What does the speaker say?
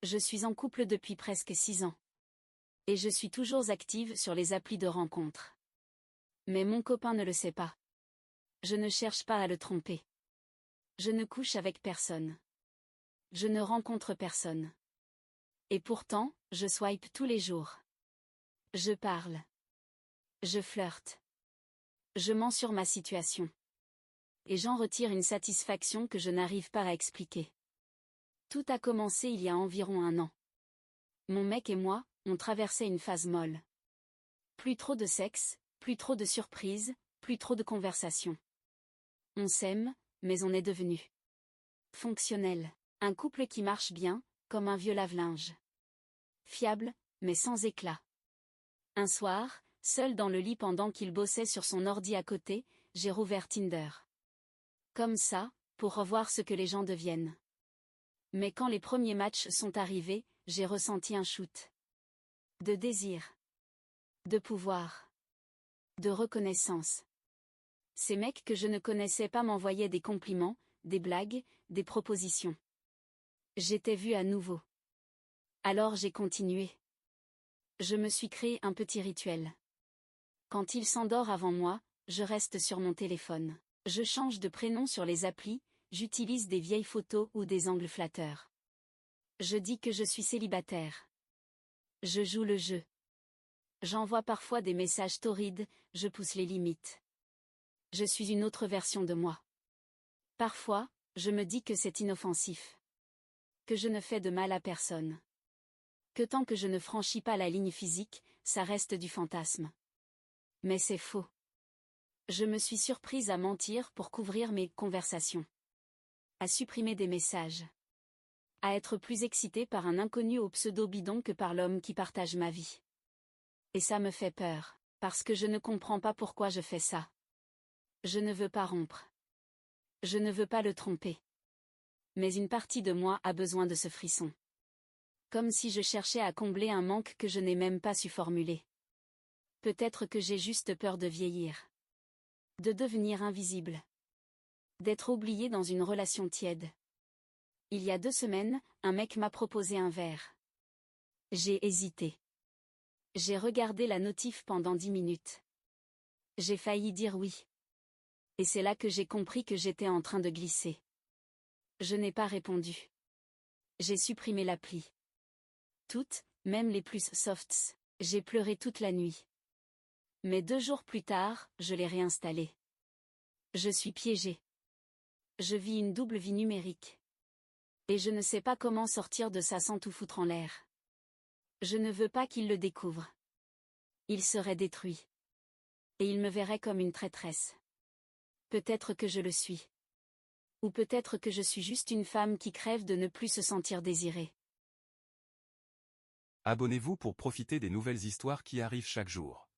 Je suis en couple depuis presque 6 ans. Et je suis toujours active sur les applis de rencontres. Mais mon copain ne le sait pas. Je ne cherche pas à le tromper. Je ne couche avec personne. Je ne rencontre personne. Et pourtant, je swipe tous les jours. Je parle. Je flirte. Je mens sur ma situation. Et j'en retire une satisfaction que je n'arrive pas à expliquer. Tout a commencé il y a environ 1 an. Mon mec et moi, on traversait une phase molle. Plus trop de sexe, plus trop de surprises, plus trop de conversations. On s'aime, mais on est devenu fonctionnel. Un couple qui marche bien, comme un vieux lave-linge. Fiable, mais sans éclat. Un soir, seul dans le lit pendant qu'il bossait sur son ordi à côté, j'ai rouvert Tinder. Comme ça, pour revoir ce que les gens deviennent. Mais quand les premiers matchs sont arrivés, j'ai ressenti un shoot. De désir. De pouvoir. De reconnaissance. Ces mecs que je ne connaissais pas m'envoyaient des compliments, des blagues, des propositions. J'étais vue à nouveau. Alors j'ai continué. Je me suis créé un petit rituel. Quand il s'endort avant moi, je reste sur mon téléphone. Je change de prénom sur les applis, j'utilise des vieilles photos ou des angles flatteurs. Je dis que je suis célibataire. Je joue le jeu. J'envoie parfois des messages torrides, je pousse les limites. Je suis une autre version de moi. Parfois, je me dis que c'est inoffensif. Que je ne fais de mal à personne. Que tant que je ne franchis pas la ligne physique, ça reste du fantasme. Mais c'est faux. Je me suis surprise à mentir pour couvrir mes conversations. À supprimer des messages. À être plus excitée par un inconnu au pseudo bidon que par l'homme qui partage ma vie. Et ça me fait peur, parce que je ne comprends pas pourquoi je fais ça. Je ne veux pas rompre. Je ne veux pas le tromper. Mais une partie de moi a besoin de ce frisson. Comme si je cherchais à combler un manque que je n'ai même pas su formuler. Peut-être que j'ai juste peur de vieillir. De devenir invisible. D'être oublié dans une relation tiède. Il y a 2 semaines, un mec m'a proposé un verre. J'ai hésité. J'ai regardé la notif pendant 10 minutes. J'ai failli dire oui. Et c'est là que j'ai compris que j'étais en train de glisser. Je n'ai pas répondu. J'ai supprimé l'appli. Toutes, même les plus softs, j'ai pleuré toute la nuit. Mais 2 jours plus tard, je l'ai réinstallé. Je suis piégée. Je vis une double vie numérique. Et je ne sais pas comment sortir de ça sans tout foutre en l'air. Je ne veux pas qu'il le découvre. Il serait détruit. Et il me verrait comme une traîtresse. Peut-être que je le suis. Ou peut-être que je suis juste une femme qui crève de ne plus se sentir désirée. Abonnez-vous pour profiter des nouvelles histoires qui arrivent chaque jour.